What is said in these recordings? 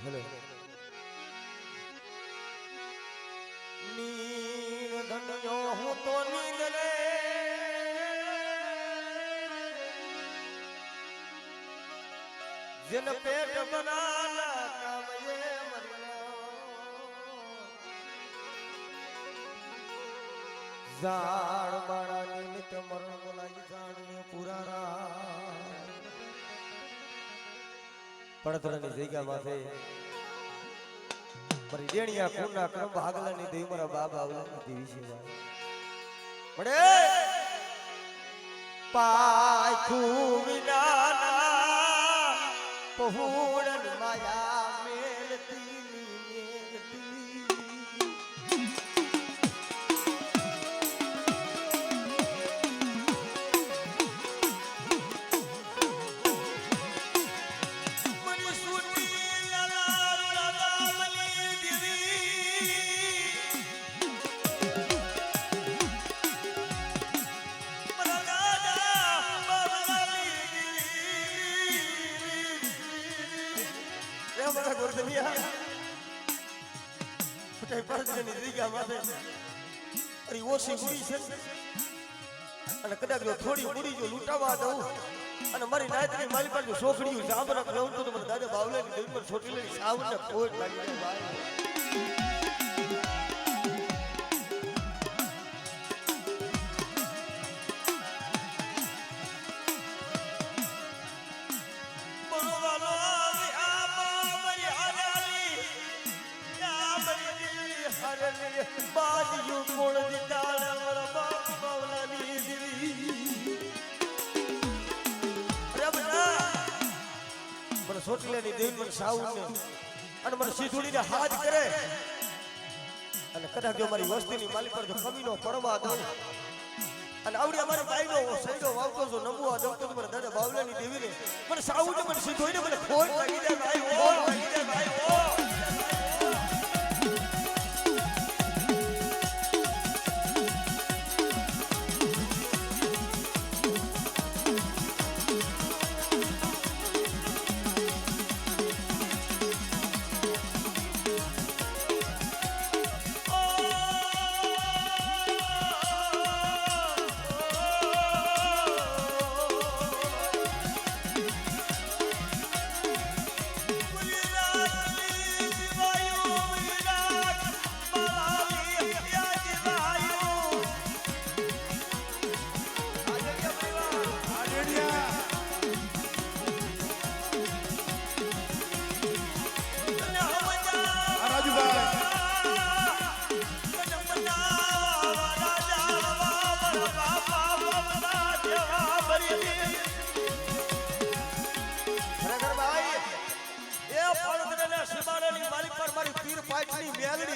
Hello નીર ધન્યો હું તો નીંદ રે જન પેટ બનાના કામયે ઝાડ બાળાની નિત્ય મરણ બોલાઈ ઝાડને પુરારા પડતરની જગ્યા માથે મારી ડેણિયા કુના ક્રમ ભાગલાની દેવી મારા બાબા આવલાની દેવી છે મળે પાખું વિનાના પહોળન માયા મેલતી થોડી મૂડી જો લૂંટાવા દઉં અને મારી નાયતની મારી પાસે છોકરીઓ જાંબરા લઉં તો મને દાદા બાવલાની દેવી પર છોટી લઈ સાવને ખોટ લાગી જાય બાજુ કોણ દીતા મારા બાપ બાવલાની દેવી મને સોટલેની દેવી મને સાઉને અને મને સીધુડીને હાથ કરે અને કદાચ જો મારી વસ્તીની માલિક પર જો કમીનો પડવા દઉં અને આવડી અમારી બાઈનો સૈડો વાવતો જો નમવા દઉં તો મને દાદા બાવલાની દેવીને મને સાઉને મને સીધોઈને મને ખોટ લાગી જાય ભાઈ ઓ લાગી જાય ભાઈ ઓ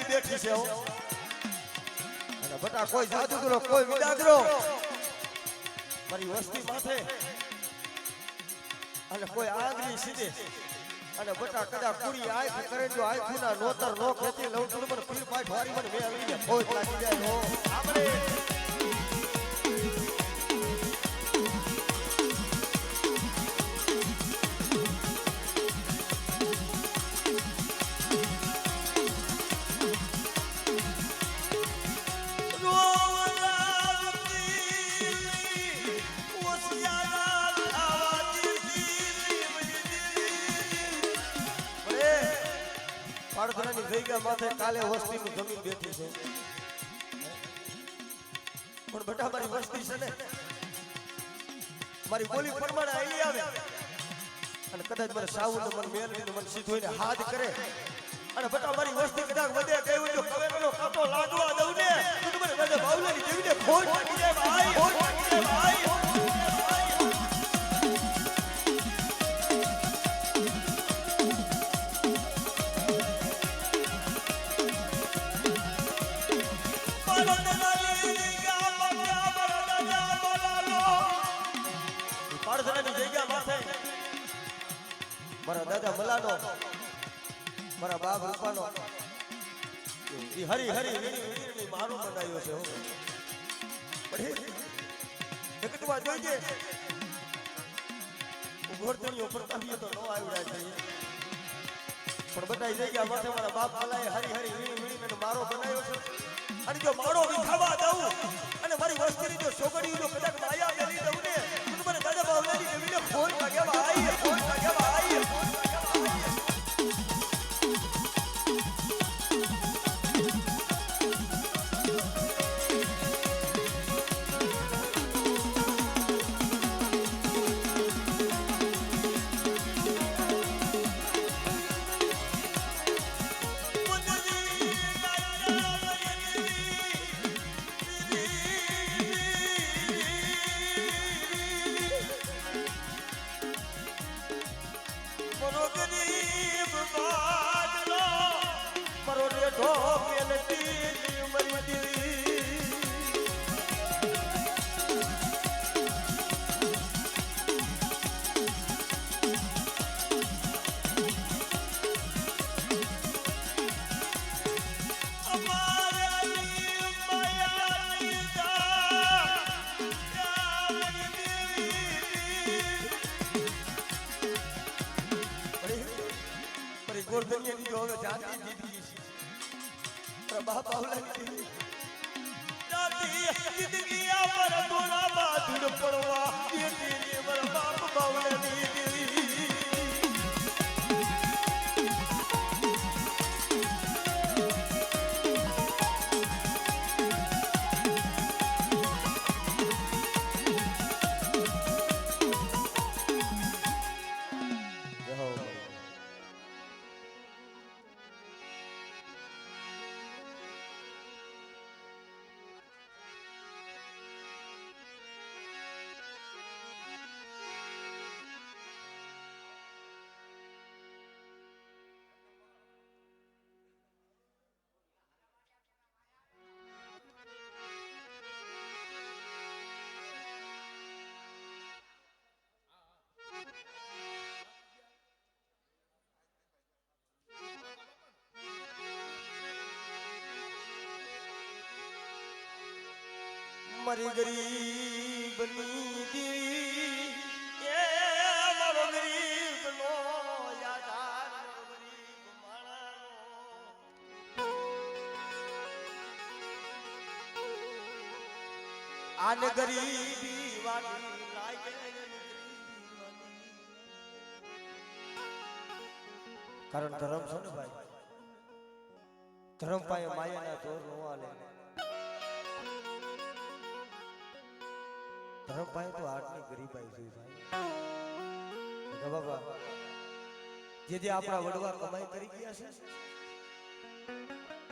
બેઠી છે અને બટા કોઈ જાદુગરો કોઈ વિદાગરો મારી વસ્તી માથે અને કોઈ આંગળી સીધે અને બટા કદા કુડી આંખ કરે જો આંખના નોતર નો ખેતી લઉં તો મને પીર પાઠ વારી મને મેળવી દે ખોટ લાગી જાય હો આપણે પાડધરાની જગ્યા માથે કાલે વસ્તીની જમીન બેઠી છે પણ બટા મારી વસ્તી છે ને મારી બોલી પ્રમાણે આવી આવે અને કદાચ મને સાવું તો મને મેલવીને મને સીધોઈને હાથ કરે અને બટા મારી વસ્તી કદાચ વધે ગઈ તો કવેરનો કાપો લાગવા દઉં ને તો મને દાદા બાવલાની દેવીને ખોટ લાગી જાય ભાઈ ખોટ લાગી જાય ભાઈ મારા દાદા મલાનો મારા બાપ રૂપાનો ઈ હરી હરી વીણી મારો બનાવ્યો છે હો બઢે એક તો આ જોઈજે ઘોડતણી ઉપર કાઢીએ તો નો આવડા છે પણ બટાઈ જગ્યા માથે મારા બાપ આલાએ હરી હરી વીણી વીણીને મારો બનાવ્યો છે અને જો મારો વિખાવા દઉં અને મારી વસ્તીની જો છોકરી જો કદાચ માયા મેલી દઉં ને તો મને દાદા બાવલાની દેવીને ફોન લાગે ભાઈ ફોન લાગે ભાઈ ગોરધનિયાની જો હવે જાતિ જીતી છે બાપ આવલાની જાતિ જિંદગી આ પર બોલા બાદુર પડવા દેતી રે બાપ બાવલાની દેવી મારી ગરીબની દેવી એ મારો ગરીબનો યાદાર મારો ગરીબ માણાનો આને ગરીબી વાળી લાગે કારણ ધર્મ છે ને ભાઈ ધર્મ પાયે માયાના જોર નો આલે ધર્મ પાયે તો આટલી ગરીબાઈ છે ભાઈ બાબા જે આપણા વડવા કમાઈ કરી ગયા છે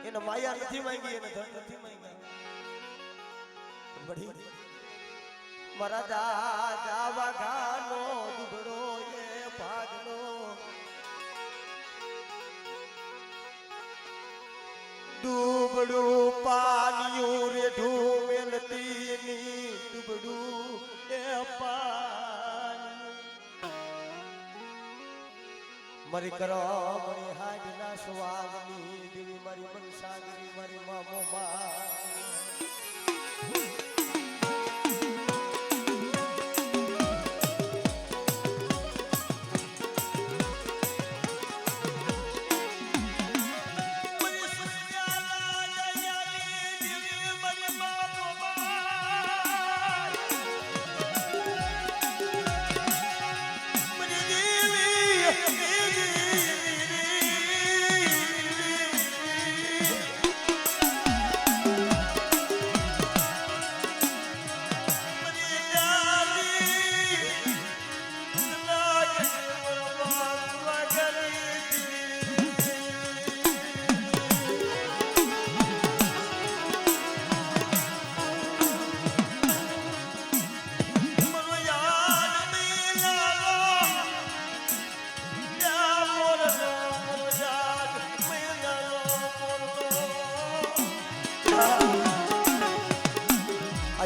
એને માયા નથી માંગી એને ધન નથી માંગ્યા બડી મારા દાદા વાઘાનો દુબળો એ ભાગનો દુબળું પાનિયું રેઢું મેલતીની દુબળું એ પાણી મારી કરમણી હાડના સ્વાગની દેવી મારી મનસાગરી મારી મામો માં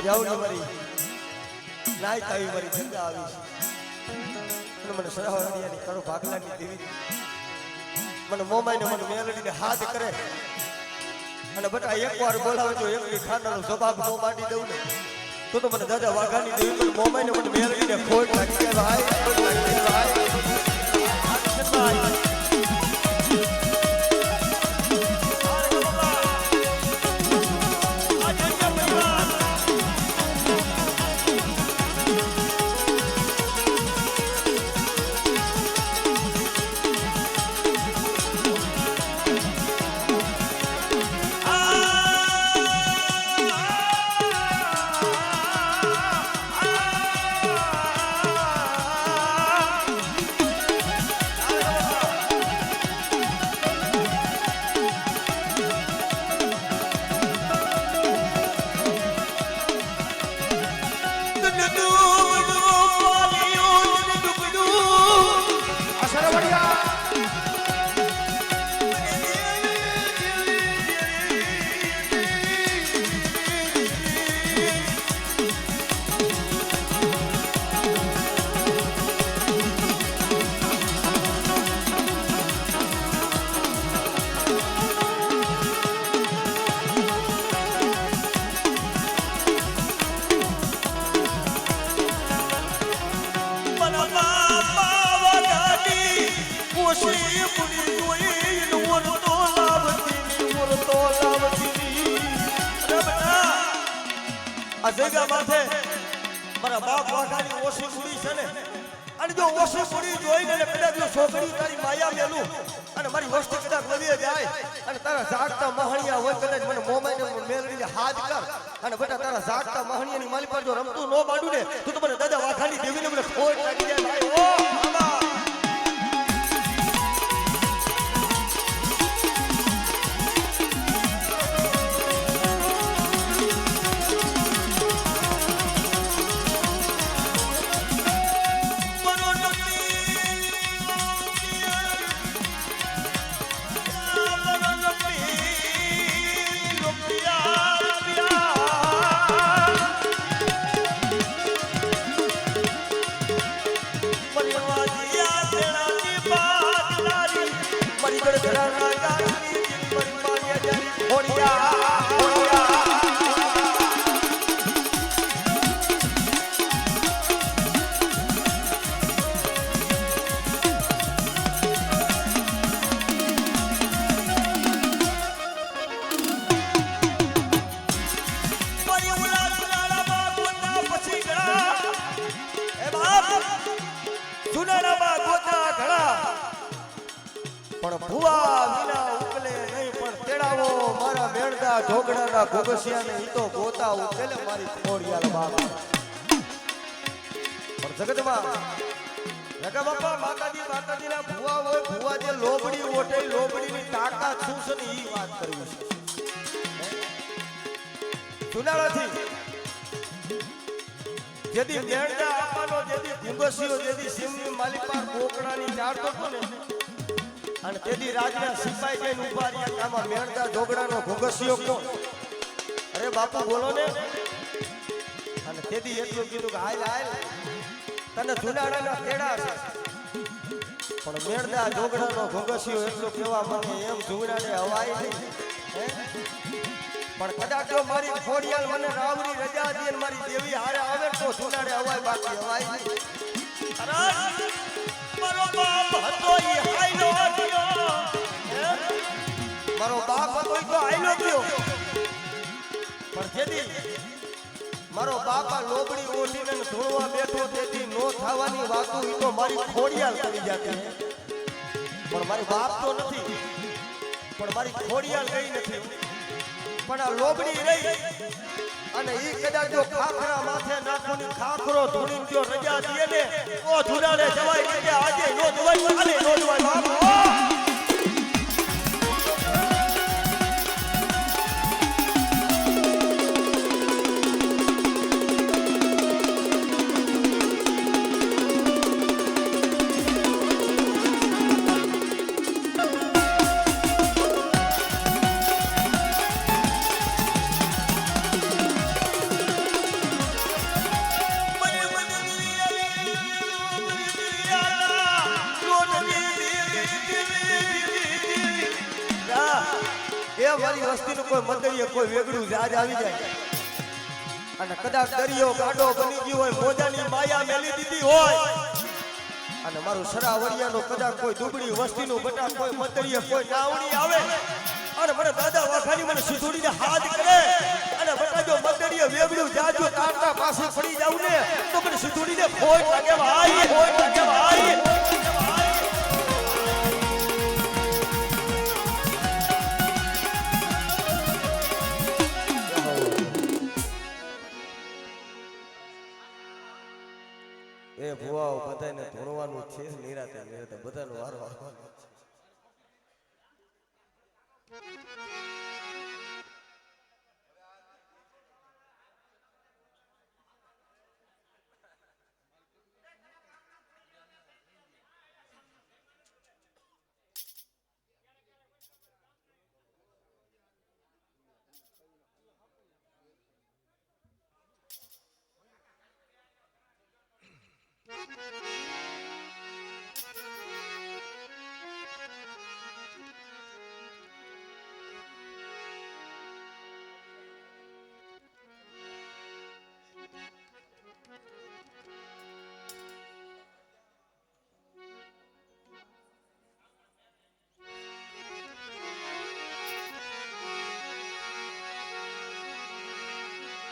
જાઉં ને મારી નાય તાવી મારી ગંગા આવી છે મને સરાવડિયાની કરો ભાગલાની દેવી મને મોમાઈને મને મેલડીને હાથ કરે અને બટા એકવાર બોલાવે તો એકલી ખાનાનો જવાબ નો માંડી દઉં ને તો મને દાદા વાઘાની દેવી મને મોમાઈને મને મેલડીને ખોટ લાગી ભાઈ ખોટ લાગી ભાઈ સરવડિયા જગ્યા માથે મારા બાપ વાઘાની ઓછી પૂરી છે ને અને જો ઓછી પૂરી જોઈને ને કદાચ જો છોકરી તારી માયા મેલું અને મારી વસ્તી કદાચ વધી જાય અને તારા જાગતા મહણિયા હોય કદાચ મને મોમાઈને મેલડીને હાથ કર અને બેટા તારા જાગતા મહણિયાની માલી પર જો રમતું ન માંડું ને તો મને દાદા વાઘાની દેવીને મને ખોટ લાગી જાય ભાઈ ઓ બાબા ઢોકળાના ઘોઘસિયાને ઈ તો ગોતા ઉકેલે મારી ખોડિયાલ બાપ પણ જગતમાં રગા બાપા માતાજીના ભુવા હોય ભુવા જે લોબડી ઓટે લોબડીની તાકાત શું છે ને ઈ વાત કરવી છે સુનાળાથી જેદી મેણડા આપવાનો જેદી ઘોઘસિયો જેદી સિમની માલિપાર કોકડાની ચારતો હતો ને અને તેદી રાજના સિપાઈ જઈને ઉભા રહ્યા આમાં મેણદા ઢોગડાનો ઘોઘસિયો કોણ અરે બાપુ બોલો ને અને તેદી એટલું કીધું કે હાલ હાલ તને જુનાડાના તેડા છે પણ મેણદા ઢોગડાનો ઘોઘસિયો એટલું કહેવા મને એમ જુનાડે હવાય નહીં પણ કદાચ જો મારી ખોડિયાલ મને રાવની રજા દે અને મારી દેવી હારે આવે તો જુનાડે હવાય બાકી હવાય નહીં મારો બાપ હતો ઈ હાઈલો ગયો મારો બાપ હતો ઈ તો હાઈલો ગયો પણ જેદી મારો બાપા લોબડી ઓઢીને ધોળવા બેઠો તેથી નો થવાની વાતો ઈ તો મારી ખોડિયાલ કરી જાતી પણ મારી બાપ તો નથી પણ મારી ખોડિયાલ ગઈ નથી પણ આ લોબડી રહી અને ઈ કદાચ જો ખાખરા માથે નાખોની ખાખરો ધૂણી જો રજા દે ને ઓ ધુરાડે જવાય કે આજે નો જવાય કાલે નો જવાય બાપ મારી વસ્તીનું કોઈ મંદિર કોઈ વેગળું જાજ આવી જાય અને કદાચ દરિયો ગાડો બની ગયો હોય મોજાની માયા મેલી દીધી હોય અને મારું સરાવડિયાનો કદાચ કોઈ દુબળી વસ્તીનું બટા કોઈ મંદિર કોઈ નાવણી આવે અને મને દાદા વાખાની મને સિધોડીને હાથ કરે અને બટા જો મંદિર વેગળું જાજો તારતા પાસે પડી જાવ ને તો મને સિધોડીને ખોટ લાગે ભાઈ ખોટ લાગે ભાઈ એ ભુવાઓ બધાને ધોણવાનું છે નિરાતે નિરાતે બધાનો વારો આવવાનો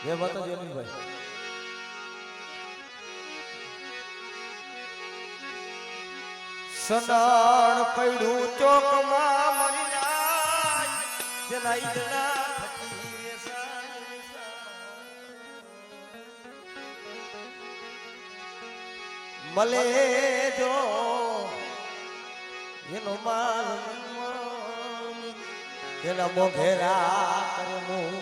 જય માતાજી અનિલભાઈ. સનાણ પડ્યું ચોકમાં મરી જાય તેના ઈદના થકી મળે જો એનો માલ એના મોઘેરા કરવું.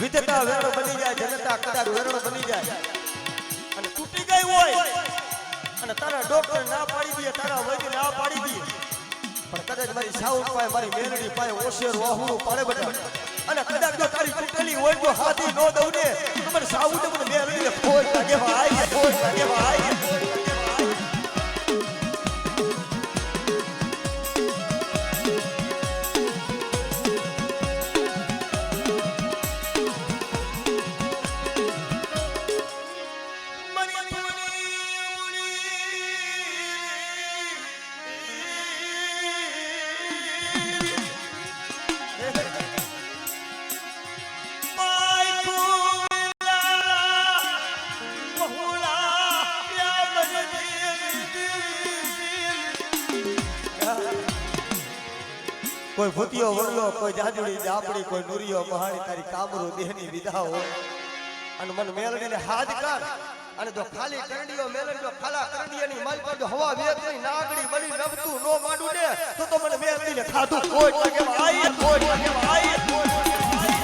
વિધેતા વેરણ બની જાય, જનતા કદાચ વેરણ બની જાય અને તૂટી ગઈ હોય અને તારા ડોક્ટર ના પાડી દે, તારા વૈદ્ય ના પાડી દે, પણ કદાચ મારી સાઉન્ડ પાય, મારી મેલડી પાય ઓશેર વાહુરું પાડે બધા અને કદાચ જો તારી તૂટેલી હોય તો હાથી નો દઉં ને તો મને સાઉન્ડ મને મેલડી ફોડ લાગે ભાઈ, ફોડ લાગે ભાઈ. કોઈ ભૂતિયો વરલો, કોઈ જાજુડી જાપડી, કોઈ નુરિયો મહાણી તારી કામરો દેહની વિધા હોય અને મન મેલડીને હાથ કર અને જો ખાલી કરડીઓ મેલડી જો ખાલા કરડીયાની માલ પર જો હવા વેતની નાગડી બની રબતું નો માંડું ને તો મને મેલડીને ખાધું કોઈ લાગે ભાઈ, કોઈ લાગે ભાઈ, કોઈ લાગે ભાઈ.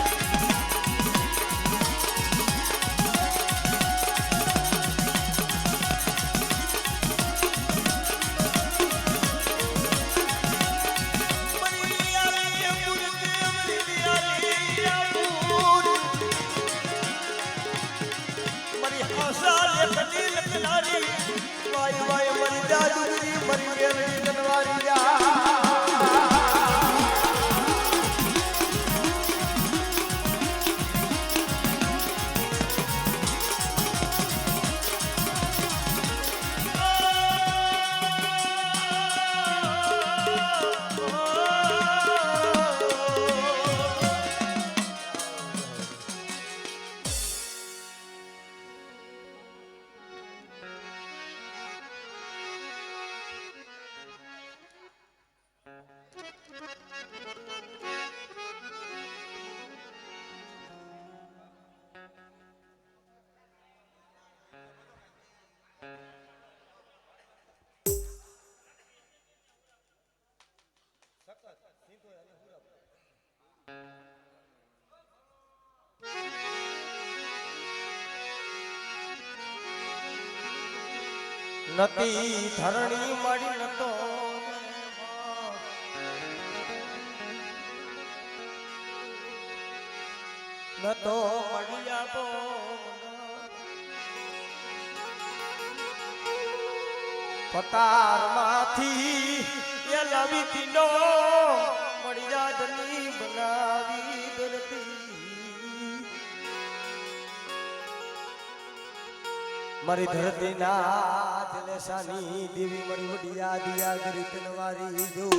નતી ધરણી મળી નતો નતો મળ્યા પતારમાંથી એ લાવી તીનો મડિયાદની બનાવી દરતી મારી ધરતીના જલસાની દેવી મારી વડિયા દિયા ગરી તનવારી જો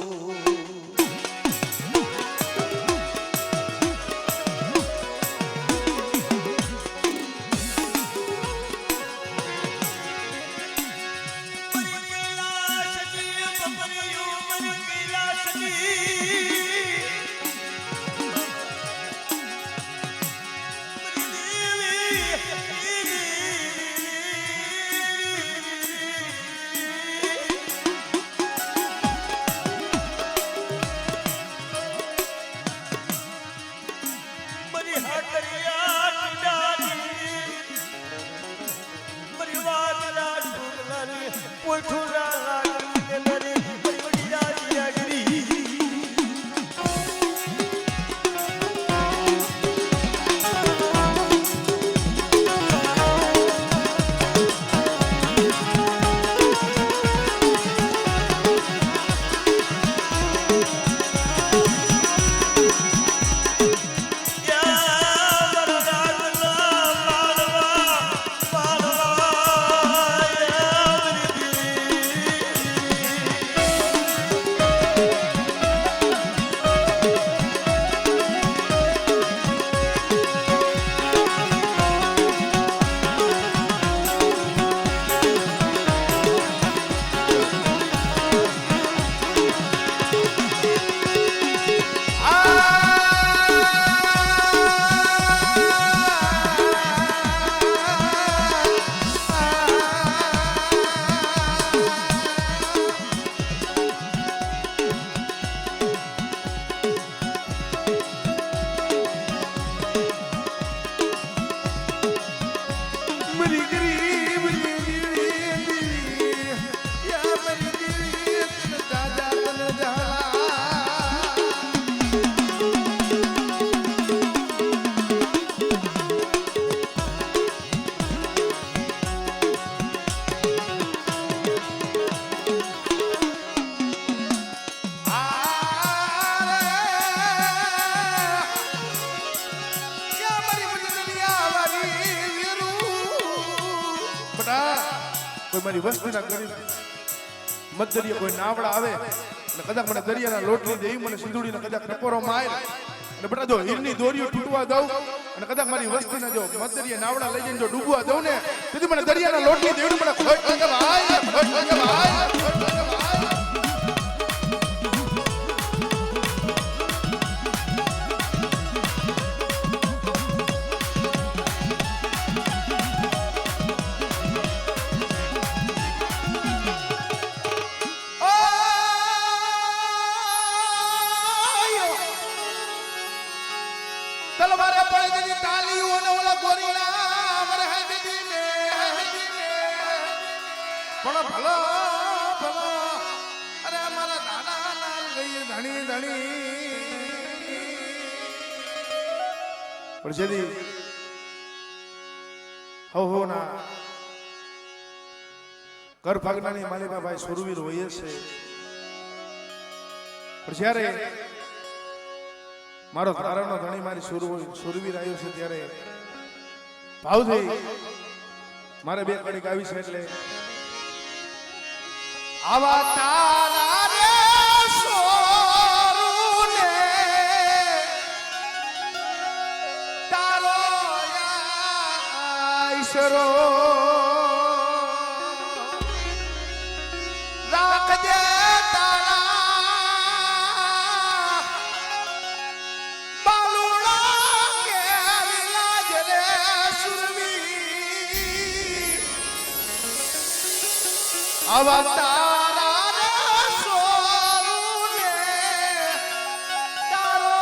કોઈ મારી વસ્તીના ગરીબ મધદરિયે કોઈ નાવડા આવે અને કદાચ મને દરિયાના લોટલી દે મને સિંધુડીને કદાચ ટકોરો માર અને બેટા જો હીરની દોરીઓ તૂટવા દઉં અને કદાચ મારી વસ્તીને જો મધદરિયે નાવડા લઈ જઈને જો ડૂબવા દઉં ને તેથી મને દરિયાના લોટલી દેવડું મને ખોટ લાગે ભાઈ ખોટ લાગે ભાઈ તલવારે પડી દીધી તાલીઓ અને ઓલા ગોરીના મરે હે દીધી ને પણ ભલો ભલો અરે મારા દાદા લાલ ગઈ ધણી ધણી પણ જેદી હો ના કર ભાગનાની માલિકા ભાઈ સુરવીર હોય છે પણ જ્યારે મારો તારાનો ધણી મારી સુરવીર આવ્યો છે ત્યારે ભાવથી મારે બે કડીક આવી છે એટલે આવા તારા રે સોરુને તારો ઈશરો રાખજે અવતારા રે સોરુને તારો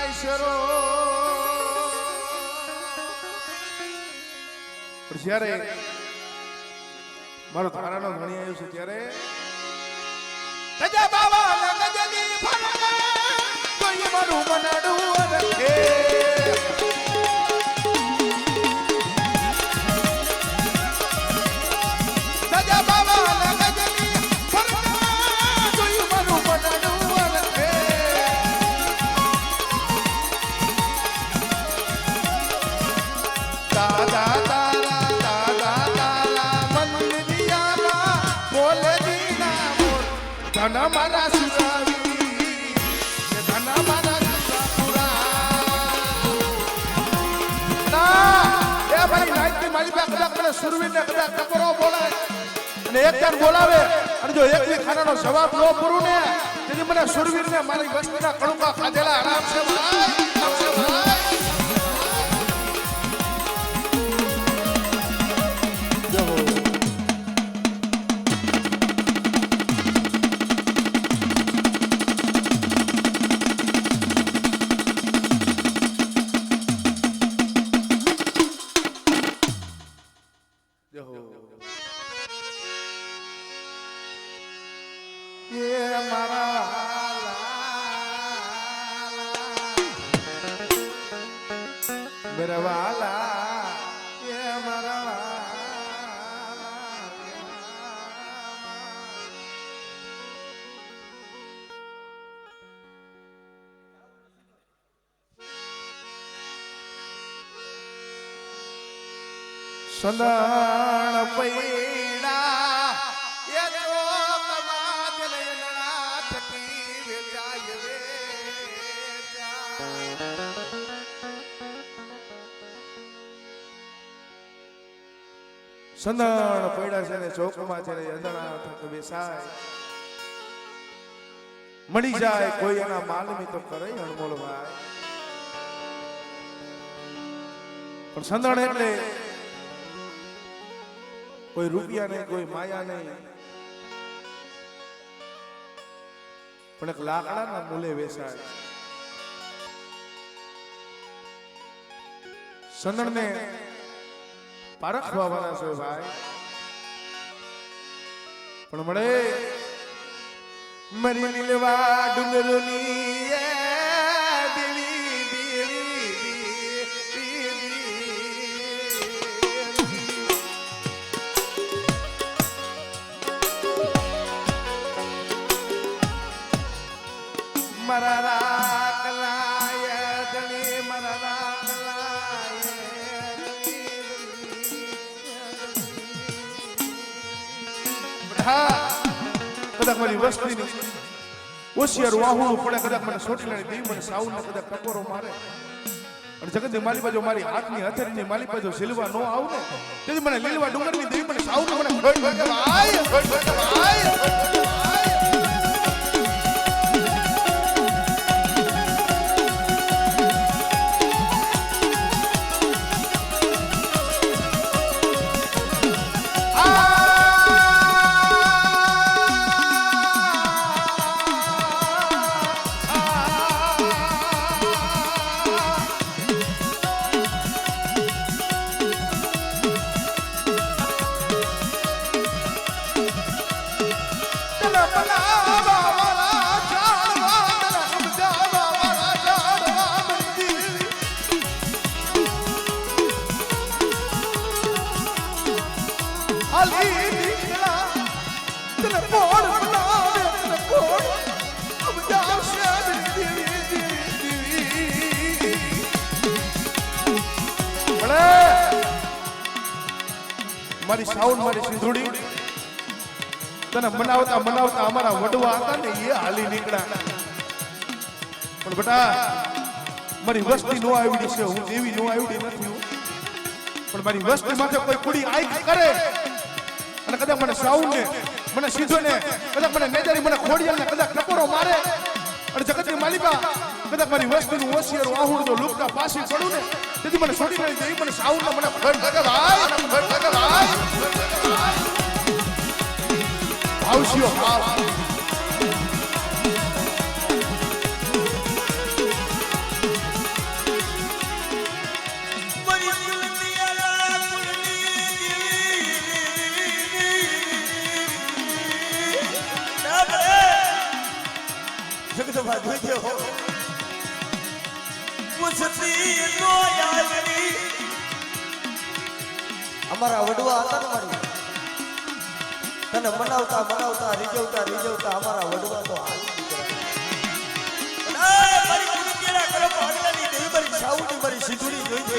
ઈશરો જ્યારે મારો તારાનો ધણી આવ્યો છે ત્યારે તજા બાવા નગજની ફરકે કોઈ મારું મનડું રખે ધના મારા સુરાવી ધના મારા સુરાપુરા એ ભાઈ નાઈટ મારી પાસે કદાચ મને સુરવીર ને કદાચ ટકોરો બોલાય અને એક વાર બોલાવે અને જો એક ખાનાનો જવાબ ન પૂરું ને તેથી મને સુરવીર ને મારી વસ્તીના કણુકા ખાધેલા આરામ છે ભાઈ સંદાણ પૈડા એ તો કમાત નયના થકી વેચાય સંદાણ પૈડા છે ને ચોકમાં છે ને અંદરના થક વેચાય મળી જાય કોઈ એના માલમી તો કરે અણમોલ ભાઈ પણ સંદાણ એટલે કોઈ રૂપિયા નહીં કોઈ માયા નહીં પણ એક લાકડાના મૂલે વેચાય સંદણને પારખવા વાળા છે ભાઈ પણ મળે મરી નીલવા ડુંગરોની કદાચ મારી વસ્તીની હોશિયાર વાહુડું પડે કદાચ મને સોટીલાની દી મને સાઉન્ડ કદાચ ટકોરો મારે અને જગતની માલી બાજુ મારી હાથની હથેળીની માલી બાજુ સિલવા નો આવું ને તેથી મને લીલવા ડુંગરની દી મને સાઉન્ડ મને મારી સાઉન્ડ મારી સિંધુડી તને મનાવતા મનાવતા અમારા વડવા હતા ને એ હાલી નીકળ્યા પણ બેટા મારી વસ્તી નો આવડી છે હું દેવી નો આવડી નથી પણ મારી વસ્તી માટે કોઈ કુડી આઈ કરે અને કદાચ મને સાઉન્ડ ને મને સીધો ને કદાચ મને નેજારી મને ખોડિયાલ ને કદાચ ટકોરો મારે અને જગતની માલિકા કદાચ મારી વસ્તીનું હોશિયાર વાહુડ જો લુકતા પાછી પડું ને તેથી મને છોડી નહીં દે મને સાઉન્ડ મને ભાઈ આવશ્યો ભાવ અમારા વડવા હતા ને મારી તને મનાવતા મનાવતા રીઝવતા રીઝવતા અમારા વડવા તો મારી સાઉન્ડ મારી સિંધુડી જોઈ છે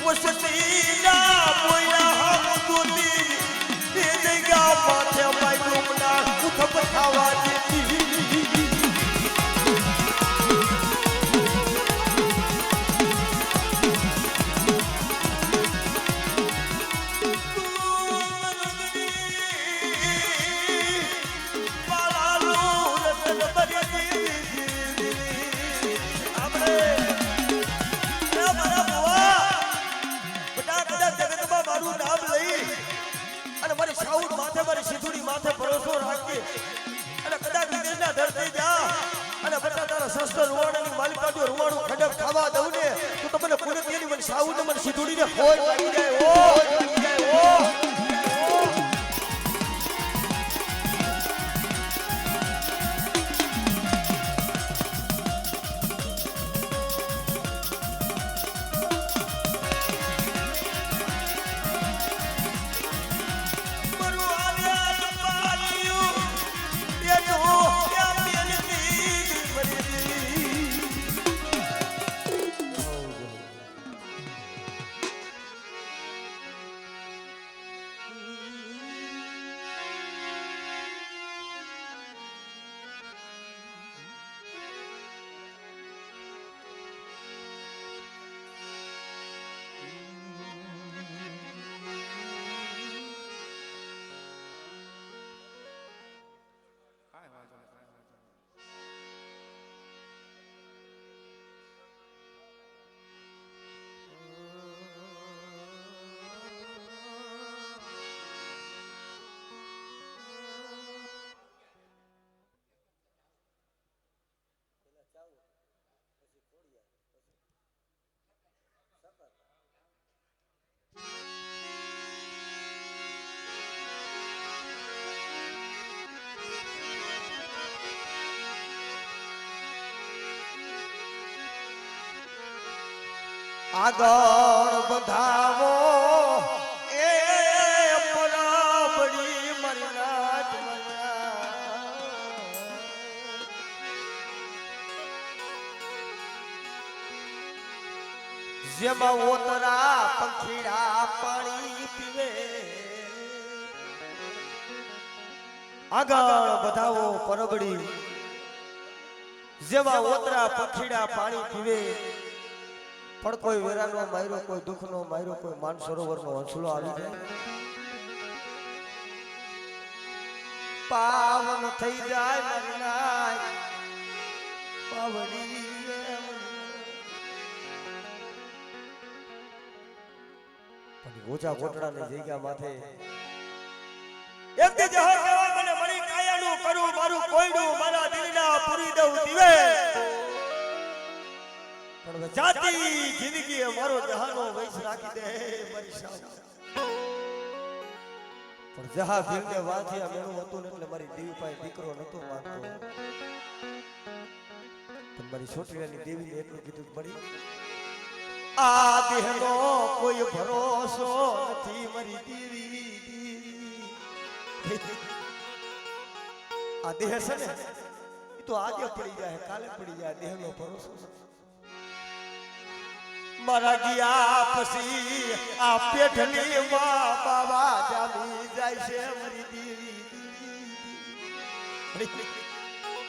વસતી ના બોયા હમ દોતી એ જગ્યા માથે પાઈ ખબર ખાવા દેતી માથે ભરોસો રાખી અને કદાચ વિદેશના ધરતી જા અને બધા તારા સસ્તો રૂવાણાની માલિકા જો રૂવાણું ખડક ખાવા દઉં ને તો તમને પુણ્યની મને સાઉ ને મને સીધુડીને હોય લાગી જાય ઓ લાગી જાય ઓ આગળ વધાવો એ પરાબડી મરનાટ જેમાં ઓતરા પંખીડા પાણી પીવે આગળ વધાવો પરબડી જેવા ઓતરા પંખીડા પાણી પીવે પણ કોઈ વેરાનો માયરો કોઈ દુઃખનો માયરો કોઈ માનસરોવરનો હંસલો આવી જાય પાવન થઈ જાય મરનાય પાવડી પણ ઓછા કોટડાની જગ્યા માથે એક દી જહો કહેવાય મને મળી કાયાનું કરું મારું કોઈનું મારા દિલના પૂરી દઉં દીવે પણ જાતિ જિંદગી મારો જહાનો વૈસ રાખી દે મારી શાન પણ જહા ભીલને વાંચી આ મેણું હતું ને એટલે મારી દેવી પાસે દીકરો નતો માંગતો પણ મારી છોટરીની દેવીને એટલું કીધું કે મળી આ દેહનો કોઈ ભરોસો નથી મારી દેવી આ દેહ છે ને એ તો આજે પડી જાય કાલે પડી જાય દેહનો ભરોસો મારા ગયા પછી આ પેઠની માં બાબા જામી જાય છે મારી દેવી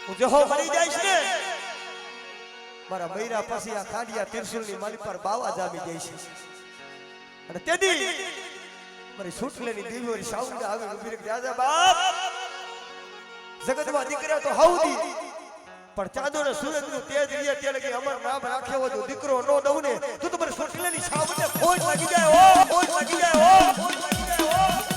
હું જો મરી જાય છે મારા બૈરા પછી આ ખાડિયા ત્રિશુલની માલી પર બાવા જામી જાય છે અને તેદી મારી છૂટલેની દેવી મારી સાઉન્ડ આવી ઉભી રહી રાજા બાપ જગતમાં દીકરા તો હવદી પણ ચાંદો ને સૂરજ નું તેજ રીએ તે લગી અમર નામ રાખ્યો તો દીકરો નો દઉં ને તો તમારે છોટલેની સાઉન્ડે ખોજ લાગી જાય ઓ ખોજ લાગી જાય ઓ ખોજ લાગી જાય ઓ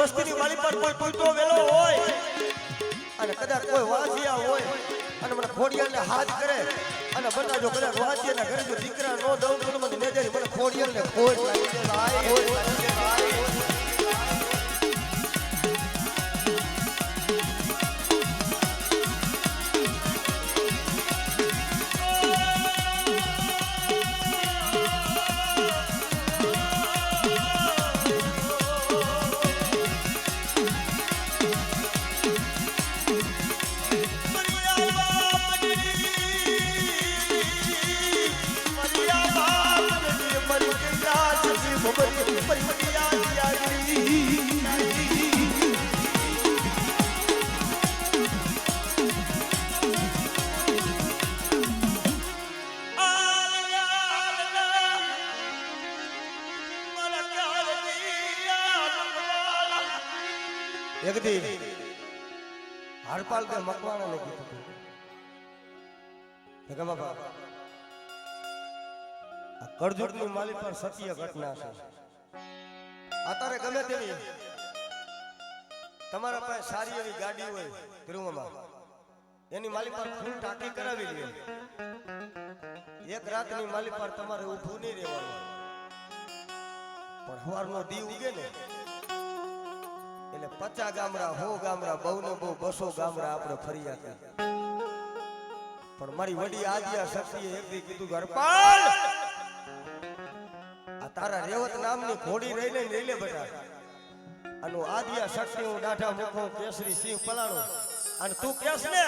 વસ્તીની વાલી પર કોઈ ટૂટો વેલો હોય અને કદાચ કોઈ વાંસિયા હોય અને મને ખોડિયાલને હાથ કરે અને બતાજો કદાચ વાંસિયાના ઘરે જો દીકરા નો દઉં તો મને મેજરી મને ખોડિયાલને ખોટ લાગી દે ભાઈ ખોટ લાગી દે ભાઈ એકદી હરપાલ કે મકવાણાને કીધું કે બાપા આ કરજુટની માલી પર સત્ય ઘટના છે અત્યારે ગમે તેવી તમારા પાસે સારી એવી ગાડી હોય ગૃહમાં એની માલી પર ફૂલ ટાંકી કરાવી લે એક રાતની માલી પર તમારે ઊભું નહીં રહેવાનું પણ સવારનો દી ઉગે ને એટલે 50 ગામડા 100 ગામડા બહુ ને બહુ 200 ગામડા આપણે ફરી હતા પણ મારી વડી આદિયા શક્તિએ એકદી કીધું હરપાલ આ તારા રેવત નામની ઘોડી રહી લે બેટા આનું આદિયા શક્તિ હું દાઢા મુખો કેસરી સિંહ પલાણો અને તું કહેશ ને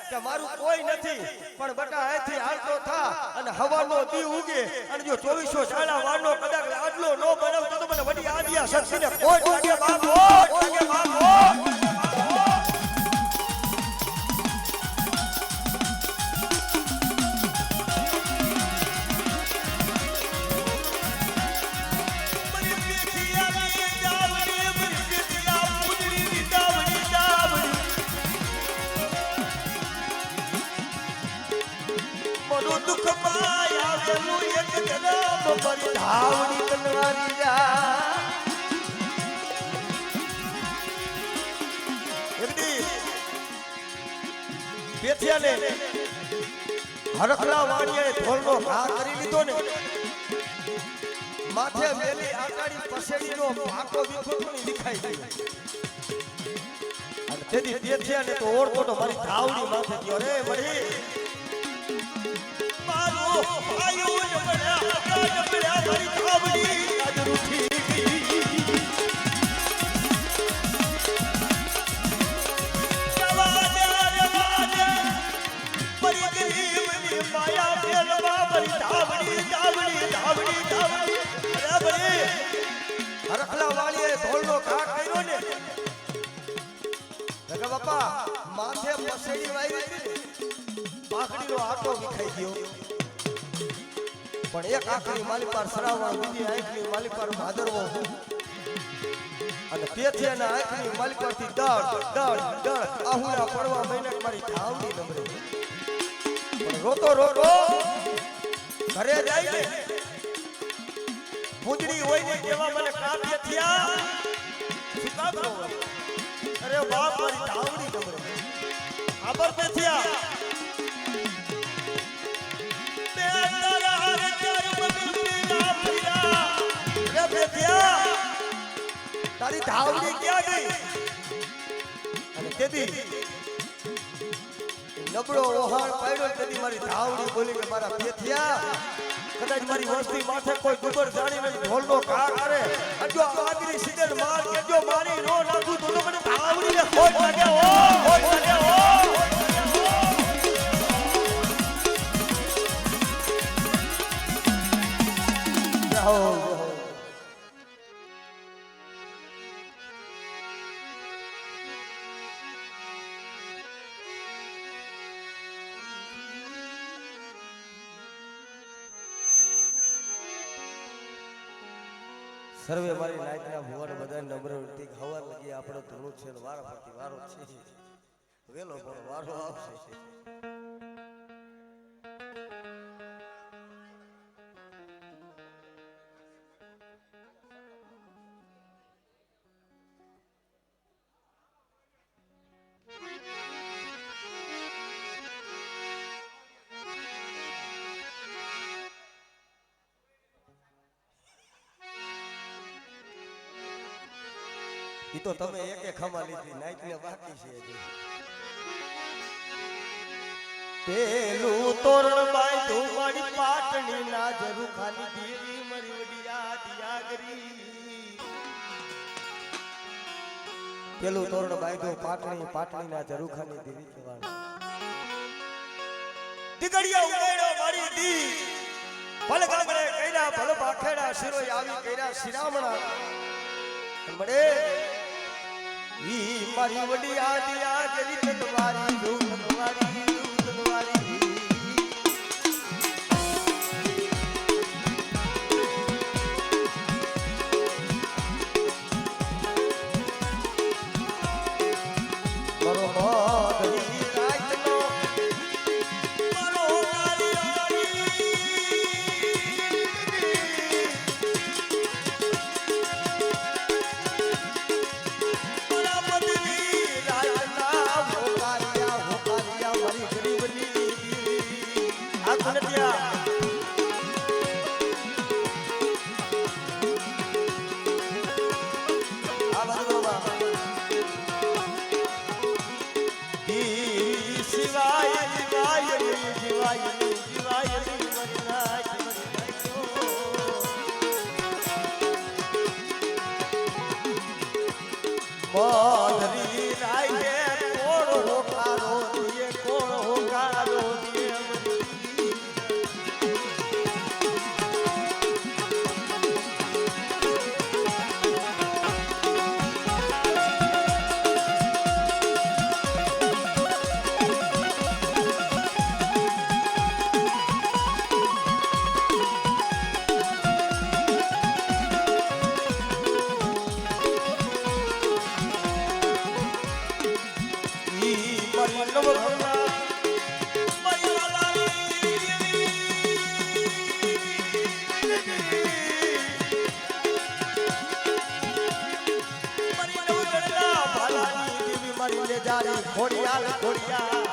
કે મારું કોઈ નથી પણ બેટા અહીંથી હાલતો થા અને હવાનો દી ઉગે અને જો 2400 સાલા વારનો કદાચ આટલો નો બનાવતો તો મને વડી આદિયા શક્તિને ખોટ લાગે બાપો લાગે બાપો દુઃખ પાયા વેલું એક જન્મ મારી ધાવણી તલવારી જા એકદી પેથિયાને હરખલા વાણીએ ઢોલનો ઘા કરી લીધો ને માથે મેલી આટાડી પસેડીનો ભાકો વિખોટોની દેખાઈ ગઈ અને તેથી પેથિયાને તો ઓળખો તો મારી ધાવણી માથે ગયો રે મરી આયો જબડા મારી ધાવડી આજ રૂઠી ગઈ સવાદે પરી ગરીબની માયા પેલવા મારી ધાવડી ધાવડી ધાવડી ધાવડી અરે બરે હરખલા વાળીએ ઢોલનો ઘા કર્યો ને જગા બાપા માથે પસેડી વાઈ ગઈ પાખડીનો આટો વિખાઈ ગયો પણ એક આખરી માલી પર સરાવણ બીજી આંખની માલી પર ભાદરવો અને પેથિયાના આંખની માલી પરથી દળ આહુડા પડવા મહિને મારી ધાવડી નમરે પણ રોતો રોતો ઘરે જાય ને પૂજડી હોય ને કેવા મને કાવ્ય થયા સુકાબરો અરે બાપ મારી ધાવડી નમરે આબર પેથિયા તારી ધાવડી ક્યાં ગઈ અને તેથી નબળો ઓહાણ પાડ્યો તેથી મારી ધાવડી બોલી કે મારા પેથિયા કદાચ મારી વસ્તી માથે કોઈ ગુબર જાણીને ઢોલનો ઘા કરે જો આદરી સીધે માર કે જો મારી નો નાખું તો મને ધાવડીને ખોટ લાગે હો ખોટ લાગે હો સર્વે મારી નાયકના ભુવન બધા નમ્ર વિનંતી હવાર લગી આપણે ધૂણું છે ને વારો પરથી વારો છે વેલો પણ વારો આવશે. ઈ તો તમે એકે ખમા લીધી નાઈટ ને બાકી છે હજી. પેલું તોરણ બાંધ્યું મારી પાટણી ના જરૂર ખાલી દેવી મારી વડિયા દિયાગરી. પેલું તોરણ બાંધ્યું પાટણી ના જરૂર ખાલી દેવી કહેવાનું. દીકડીયા ઉગાડ્યો મારી દી ભલ ગામડે કઈરા ભલ પાખેડા શિરોય આવી કઈરા શિરામણા મળે ઈ મારી વડી આદિયા ગરી તનવારી જો તનવારી મારો મોદરી રાતનો મારો મોદરી રાયે કોણ હોકારો દિયે કોણ હોકારો દિયે ખોડિયાલ ખોડિયાલ